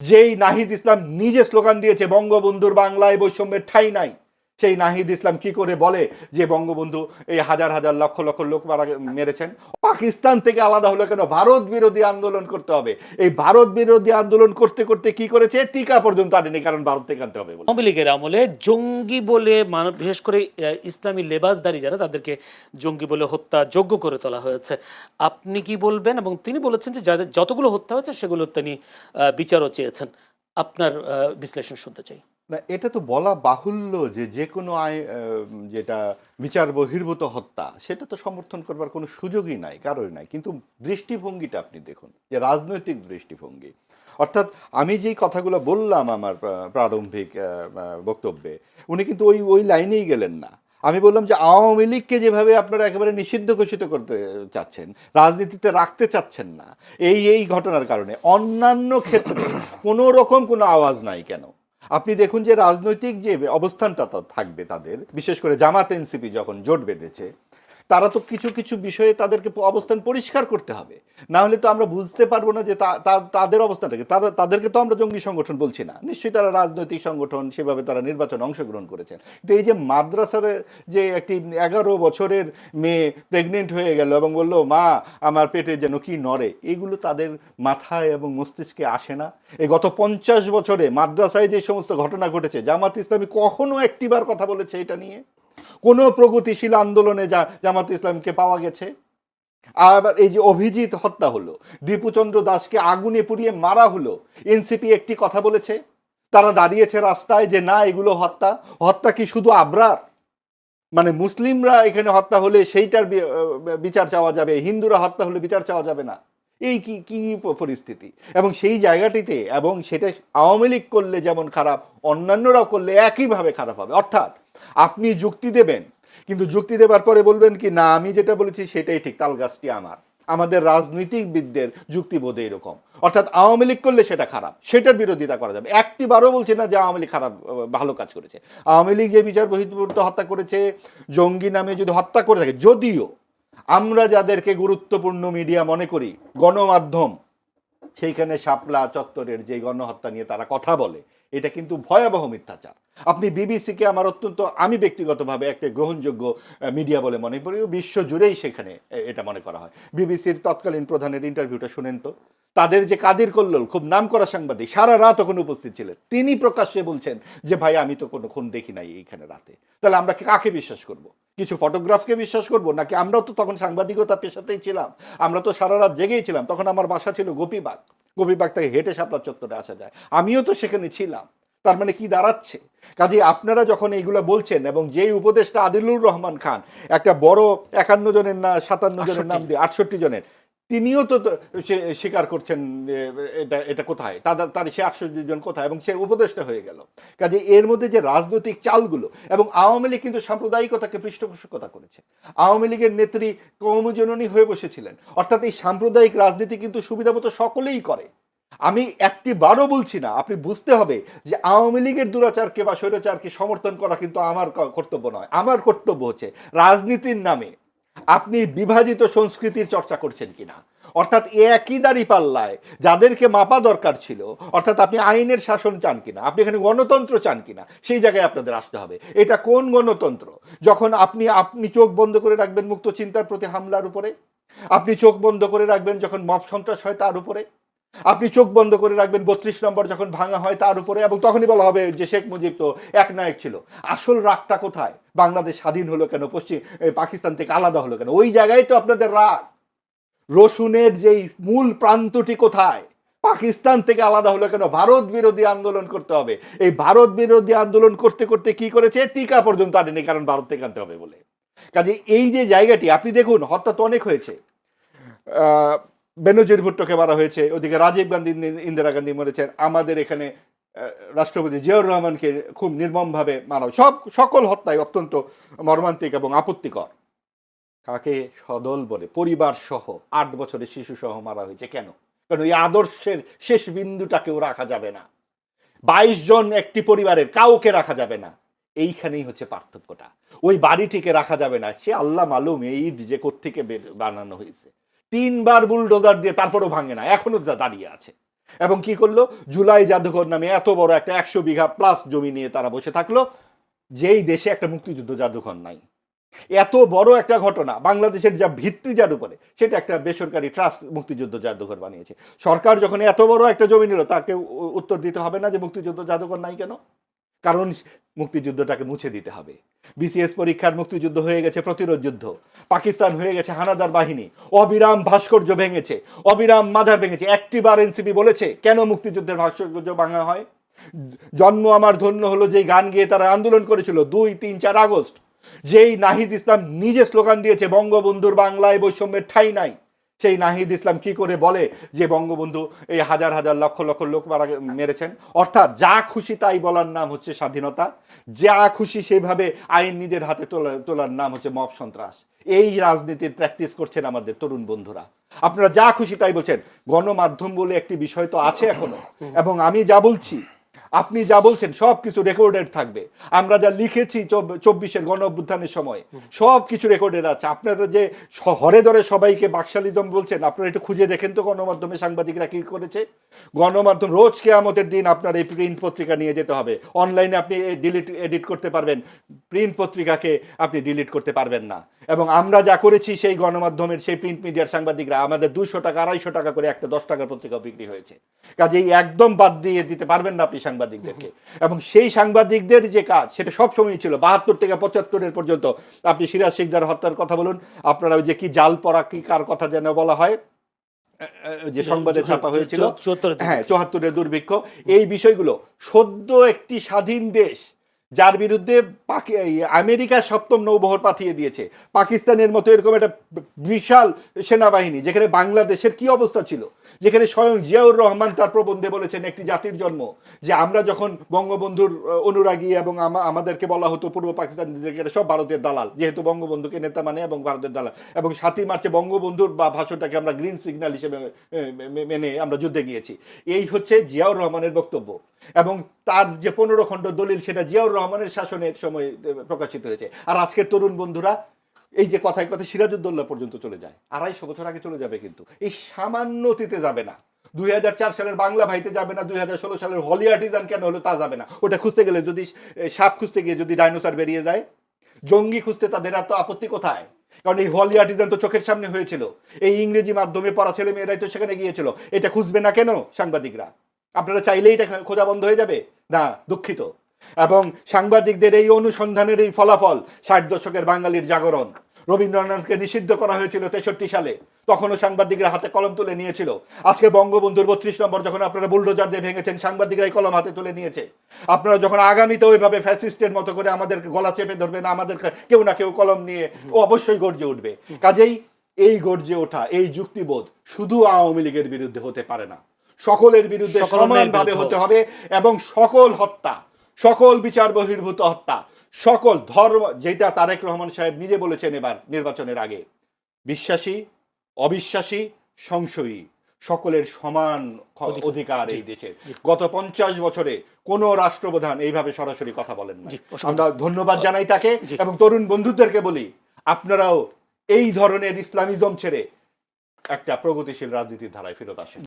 যেই নাহিদ ইসলাম নিজে স্লোগান দিয়েছে বঙ্গবন্ধুর বাংলায় বৈষম্যের ঠাঁই নাই, সেই নাহিদ ইসলাম কি করে বলে যে বঙ্গবন্ধু এই হাজার হাজার লক্ষ লক্ষ লোক মেরেছেন? পাকিস্তান থেকে আলাদা হলো কেন? ভারত বিরোধী আন্দোলন করতে হবে। এই ভারত বিরোধী আন্দোলন করতে করতে কি করেছে? টিকা পর্যন্ত আনেনি, কারণ ভারত থেকে আনতে হবে বলে। আওয়ামী লীগের আমলে জঙ্গি বলে বিশেষ করে ইসলামী লেবাসদারি যারা, তাদেরকে জঙ্গি বলে হত্যা যোগ্য করে তোলা হয়েছে। আপনি কি বলবেন? এবং তিনি বলেছেন যে যাদের যতগুলো হত্যা হয়েছে সেগুলো তিনি বিচারও চেয়েছেন। আপনার বিশ্লেষণ শুনতে চাই। না, এটা তো বলা বাহুল্য যে যে কোনো যেটা বিচার বহির্ভূত হত্যা সেটা তো সমর্থন করবার কোনো সুযোগই নাই, কারোই নাই। কিন্তু দৃষ্টিভঙ্গিটা আপনি দেখুন, যে রাজনৈতিক দৃষ্টিভঙ্গি। অর্থাৎ আমি যেই কথাগুলো বললাম আমার প্রারম্ভিক বক্তব্যে, উনি কিন্তু ওই ওই লাইনেই গেলেন না। আমি বললাম যে আওয়ামী লীগকে যেভাবে আপনারা একেবারে নিষিদ্ধ ঘোষিত করতে চাচ্ছেন, রাজনীতিতে রাখতে চাচ্ছেন না, এই এই ঘটনার কারণে অন্যান্য ক্ষেত্রে কোনো রকম কোনো আওয়াজ নাই কেন? আপনি দেখুন যে রাজনৈতিক যে অবস্থানটা থাকবে তাদের, বিশেষ করে জামাত এনসিপি যখন জোট বেঁধেছে, তারা তো কিছু কিছু বিষয়ে তাদেরকে অবস্থান পরিষ্কার করতে হবে, না হলে তো আমরা বুঝতে পারবো না যে তাদের অবস্থাটাকে। তাদেরকে তো আমরা জঙ্গি সংগঠন বলছি না, নিশ্চয়ই তারা রাজনৈতিক সংগঠন, সেভাবে তারা নির্বাচনে অংশগ্রহণ করেছেন। কিন্তু এই যে মাদ্রাসার যে একটি 11 বছরের মেয়ে প্রেগনেন্ট হয়ে গেল এবং বলল মা আমার পেটে যেন কি নড়ে, এগুলো তাদের মাথায় এবং মস্তিষ্কে আসে না? এই গত 50 বছরে মাদ্রাসায় যে সমস্ত ঘটনা ঘটেছে, জামাত ইসলামী কখনো একটিবার কথা বলেছে এটা নিয়ে? কোনো প্রগতিশীল আন্দোলনে জামাত ইসলামকে পাওয়া গেছে? আবার এই যে অভিজিৎ হত্যা হলো, দীপুচন্দ্র দাসকে আগুনে পুড়িয়ে মারা হলো, এনসিপি একটি কথা বলেছে? তারা দাঁড়িয়েছে রাস্তায় যে না এগুলো হত্যা। হত্যা কি শুধু আবরার? মানে মুসলিমরা এখানে হত্যা হলে সেইটার বিচার চাওয়া যাবে, হিন্দুরা হত্যা হলে বিচার চাওয়া যাবে না? এই কি কি পরিস্থিতি! এবং সেই জায়গাটিতে, এবং সেটা আওয়ামী লীগ করলে যেমন খারাপ, অন্যান্যরাও করলে একইভাবে খারাপ হবে। অর্থাৎ আপনি যুক্তি দেবেন, কিন্তু যুক্তি দেবার পরে বলবেন কি না আমি যেটা বলেছি সেটাই ঠিক, তাল গাছটি আমার। আমাদের রাজনীতিকবিদদের যুক্তিবোধ এরকম। অর্থাৎ আওয়ামী লীগ করলে সেটা খারাপ, সেটার বিরোধিতা করা যাবে। একটি বারও বলছে না যে আওয়ামী লীগ খারাপ, ভালো কাজ করেছে। আওয়ামী লীগ যে বিচার বহির্ভূত হত্যা করেছে, জঙ্গি নামে যদি হত্যা করে থাকে, যদিও আমরা যাদেরকে গুরুত্বপূর্ণ মিডিয়া মনে করি, গণমাধ্যম, সেইখানে শাপলা চত্বরের যে গণহত্যা নিয়ে তারা কথা বলে, এটা কিন্তু ভয়াবহ মিথ্যাচার। আপনি বিবিসিকে আমার অত্যন্ত, আমি ব্যক্তিগতভাবে একটা গ্রহণযোগ্য মিডিয়া বলে মনে করি, বিশ্ব জুড়েই সেখানে এটা মনে করা হয়। বিবিসির তৎকালীন প্রধানের ইন্টারভিউটা শুনেন তো। তাদের যে কাদির কল্লোল, খুব নামকরা সাংবাদিক, সারা রাত ওখানে উপস্থিত ছিলেন, তিনি প্রকাশ্যে বলছেন যে ভাই আমি তো কোনো খুন দেখি নাই এইখানে রাতে। তাহলে আমরা কাকে বিশ্বাস করব? কিছু ফটোগ্রাফকে বিশ্বাস করব, নাকি? আমরাও তো তখন সাংবাদিকতা পেশাতেই ছিলাম, আমরা তো সারা রাত জেগেই ছিলাম। তখন আমার বাসা ছিল গোপীবাগ, গোপীবাগ থেকে হেঁটে শাপলা চত্বরে আসা যায়, আমিও তো সেখানে ছিলাম। তার মানে কি দাঁড়াচ্ছে? কাজে আপনারা যখন এইগুলো বলছেন, এবং যেই উপদেষ্টা আদিলুর রহমান খান, একটা বড় 51 জনের না 57 জনের নাম দিয়ে 68 জনের, তিনিও তো স্বীকার করছেন এটা এটা কোথায়, তার সে 68 জন কোথায়, এবং সে উপদেষ্টা হয়ে গেল। কাজে এর মধ্যে যে রাজনৈতিক চালগুলো, এবং আওয়ামী লীগ কিন্তু সাম্প্রদায়িকতাকে পৃষ্ঠপোষকতা করেছে। আওয়ামী লীগের নেত্রী কৌমজননী হয়ে বসেছিলেন। অর্থাৎ এই সাম্প্রদায়িক রাজনীতি কিন্তু সুবিধা মতো সকলেই করে। আমি একটি বারও বলছি না, আপনি বুঝতে হবে যে আওয়ামী লীগের দুরাচারকে বা স্বৈরাচারকে সমর্থন করা কিন্তু আমার কর্তব্য নয়। আমার কর্তব্য হচ্ছে রাজনীতির নামে আপনি বিভাজিত সংস্কৃতির চর্চা করছেন কিনা। অর্থাৎ একই দাড়ি পাল্লায় যাদেরকে মাপা দরকার ছিল, অর্থাৎ আপনি আইনের শাসন চান কিনা, আপনি এখানে গণতন্ত্র চান কিনা, সেই জায়গায় আপনাদের আসতে হবে। এটা কোন গণতন্ত্র? যখন আপনি চোখ বন্ধ করে রাখবেন মুক্ত চিন্তার প্রতি হামলার উপরে, আপনি চোখ বন্ধ করে রাখবেন যখন মব সন্ত্রাস হয় তার উপরে, আপনি চোখ বন্ধ করে রাখবেন 32 নম্বর যখন ভাঙা হয় তার উপরে, এবং তখনই বলা হবে যে শেখ মুজিব তো এক নায়ক ছিল। আসল রাগটা কোথায়? বাংলাদেশ স্বাধীন হলো কেন, পাকিস্তান থেকে আলাদা হলো কেন? ওই জায়গায় তো আপনাদের রাগ। রসুনের যেই মূল প্রান্তটি কোথায়? পাকিস্তান থেকে আলাদা হলো কেন? ভারত বিরোধী আন্দোলন করতে হবে। এই ভারত বিরোধী আন্দোলন করতে করতে কি করেছে? টিকা পর্যন্ত আনেনি, কারণ ভারত থেকে আনতে হবে বলে। কাজে এই যে জায়গাটি, আপনি দেখুন হত্যা তো অনেক হয়েছে। বেনজির ভুট্টোকে মারা হয়েছে, ওদিকে রাজীব গান্ধী, ইন্দিরা গান্ধী মরেছেন, আমাদের এখানে রাষ্ট্রপতি জিয়াউর রহমানকে খুব নির্মমভাবে মারা, সকল হত্যায় অত্যন্ত মর্মান্তিক এবং আপত্তিকর। কাকে সদল বলে পরিবার সহ 8 বছরের শিশু সহ মারা হয়েছে কেন? কারণ এই আদর্শের শেষ বিন্দুটাকেও রাখা যাবে না। 22 জন একটি পরিবারের, কাউকে রাখা যাবে না। এইখানেই হচ্ছে পার্থক্যটা। ওই বাড়িটিকে রাখা যাবে না, সে আল্লাহ মালুম এই যে কোত্থেকে বানানো হয়েছে। 3 বার বুলডোজার দিয়ে তারপরও ভাঙে না, এখনো দাঁড়িয়ে আছে। এবং কি করলো, জুলাই জাদুঘর নামে এত বড় একটা 100 বিঘা প্লাস জমি নিয়ে তারা বসে থাকলো, যেই দেশে একটা মুক্তিযুদ্ধ জাদুঘর নাই। এত বড় একটা ঘটনা, বাংলাদেশের যা ভিত্তি যার উপরে, সেটা একটা বেসরকারি ট্রাস্ট মুক্তিযুদ্ধ জাদুঘর বানিয়েছে। সরকার যখন এত বড় একটা জমি নিল, তাকে উত্তর দিতে হবে না যে মুক্তিযুদ্ধ জাদুঘর নাই কেন? কারণ মুক্তিযুদ্ধটাকে মুছে দিতে হবে। বিসিএস পরীক্ষার মুক্তিযুদ্ধ হয়ে গেছে প্রতিরোধ যুদ্ধ, পাকিস্তান হয়ে গেছে হানাদার বাহিনী, অবিরাম ভাস্কর্য ভেঙেছে, অবিরাম মাজার ভেঙেছে। একটিবার এনসিপি বলেছে কেন মুক্তিযুদ্ধের ভাস্কর্য ভাঙা হয়? জন্ম আমার ধন্য হলো যেই গান গেয়ে তারা আন্দোলন করেছিল 2, 3, 4 আগস্ট, যেই নাহিদ ইসলাম নিজে স্লোগান দিয়েছে বঙ্গবন্ধুর বাংলায় বৈষম্যের ঠাঁই নাই, সেই নাহিদ ইসলাম কি করে বলে যে বঙ্গবন্ধু এই হাজার হাজার লক্ষ লক্ষ লোক মেরেছেন? অর্থাৎ যা খুশি তাই বলার নাম হচ্ছে স্বাধীনতা, যা খুশি সেভাবে আইন নিজের হাতে তোলার নাম হচ্ছে মব সন্ত্রাস। এই রাজনীতির প্র্যাকটিস করছেন আমাদের তরুণ বন্ধুরা। আপনারা যা খুশি তাই বলছেন। গণমাধ্যম বলে একটি বিষয় তো আছে এখনো, এবং আমি যা বলছি, আপনি যা বলছেন সব কিছু রেকর্ডেড থাকবে। আমরা যা লিখেছি 24-এর গণ অভ্যুত্থানের সময় সব কিছু রেকর্ডেড আছে। আপনারা যে হরে ধরে সবাইকে বাকশালিজম বলছেন, আপনারা একটু খুঁজে দেখেন তো গণমাধ্যমে সাংবাদিকরা কি করেছে। গণমাধ্যম রোজ কেয়ামতের দিন আপনার এই প্রিন্ট পত্রিকা নিয়ে যেতে হবে। অনলাইনে আপনি এডিট করতে পারবেন, প্রিন্ট পত্রিকাকে আপনি ডিলিট করতে পারবেন না। এবং আমরা যা করেছি সেই গণমাধ্যমের, সেই প্রিন্ট মিডিয়ার সাংবাদিকরা, আমাদের 200 টাকা 250 টাকা করে একটা 10 টাকার পত্রিকা বিক্রি হয়েছে। কাজেই একদম বাদ দিয়ে দিতে পারবেন না আপনি সাংবাদিকদেরকে। এবং সেই সাংবাদিকদের যে কাজ, সেটা সবসময় ছিল 72 থেকে 75-এর পর্যন্ত। আপনি সিরাজ শিকদার হত্যার কথা বলুন, আপনারা ওই যে কি জাল পড়া কি কার কথা যেন বলা হয়, যে সংবাদে ছাপা হয়েছিল, হ্যাঁ 74-এর দুর্ভিক্ষ, এই বিষয়গুলো সদ্য একটি স্বাধীন দেশ যার বিরুদ্ধে আমেরিকা 7ম নৌবহর পাঠিয়ে দিয়েছে, পাকিস্তানের মতো এরকম একটা বিশাল সেনাবাহিনী, যেখানে বাংলাদেশের কি অবস্থা ছিল, যেখানে স্বয়ং জিয়াউর রহমান তার প্রবন্ধে বলেছেন একটি জাতির জন্ম, যে আমরা যখন বঙ্গবন্ধুর অনুরাগী এবং আমাদেরকে বলা হতো পূর্ব পাকিস্তানিদেরকে সব ভারতের দালাল, যেহেতু বঙ্গবন্ধুকে নেতা মানে এবং ভারতের দালাল, এবং 7ই মার্চে বঙ্গবন্ধুর বা ভাষণটাকে আমরা গ্রিন সিগন্যাল হিসেবে মেনে আমরা যুদ্ধে গিয়েছি। এই হচ্ছে জিয়াউর রহমানের বক্তব্য, এবং তার যে 15 খণ্ড দলিল, সেটা জিয়াউর রহমানের শাসনের সময় প্রকাশিত হয়েছে। আর আজকের তরুণ বন্ধুরা এই যে কথায় কথায় সিরাজউদ্দৌলা পর্যন্ত চলে যায়, 250 বছর আগে চলে যাবে, কিন্তু এই সামান্য অতীতে যাবে না। 2004 সালের বাংলা ভাইতে যাবে না, 2016 সালের হলি আর্টিজান কেন হলো তা যাবে না। ওটা খুঁজতে গেলে যদি সাপ খুঁজতে গিয়ে যদি ডাইনোসর বেরিয়ে যায়, জঙ্গি খুঁজতে তাদের এত আপত্তি কোথায়? কারণ এই হলি আর্টিজান তো চোখের সামনে হয়েছিল, এই ইংরেজি মাধ্যমে পড়া ছেলে মেয়েরাই তো সেখানে গিয়েছিল। এটা খুঁজবে না কেন সাংবাদিকরা? আপনারা চাইলেই এটা খোঁজা বন্ধ হয়ে যাবে? না, দুঃখিত। এবং সাংবাদিকদের এই অনুসন্ধানের এই ফলাফল 60 দশকের বাঙালির জাগরণ। রবীন্দ্রনাথকে নিষিদ্ধ করা হয়েছিল 63 সালে, তখনও সাংবাদিকরা হাতে কলম তুলে নিয়েছিল। আজকে বঙ্গবন্ধুর 32 নম্বর যখন আপনারা বুলডোজার দিয়ে ভেঙেছেন, সাংবাদিকরাই কলম হাতে তুলে নিয়েছে। আপনারা যখন আগামীতে ওইভাবে ফ্যাসিস্টের মতো করে আমাদেরকে গলা চেপে ধরবেন, আমাদের কেউ না কেউ কলম নিয়ে অবশ্যই গর্জে উঠবে। কাজেই এই গর্জে ওঠা, এই যুক্তিবোধ শুধু আওয়ামী লীগের বিরুদ্ধে হতে পারে না, সকলের বিরুদ্ধে সমানভাবে হতে হবে। এবং সকল হত্যা, সকল বিচার বহির্ভূত হত্যা, সকল ধর্ম, যেটা তারেক রহমান সাহেব নিজে বলেছেন এবার নির্বাচনের আগে, বিশ্বাসী, অবিশ্বাসী, সংশয়ী, সকলের সমান অধিকার এই দেশের। গত 50 বছরে কোন রাষ্ট্রপ্রধান এইভাবে সরাসরি কথা বলেন না। আমরা ধন্যবাদ জানাই তাকে, এবং তরুণ বন্ধুদেরকে বলি, আপনারাও এই ধরনের ইসলামিজম ছেড়ে একটা প্রগতিশীল রাজনীতির ধারায় ফেরত আসেন।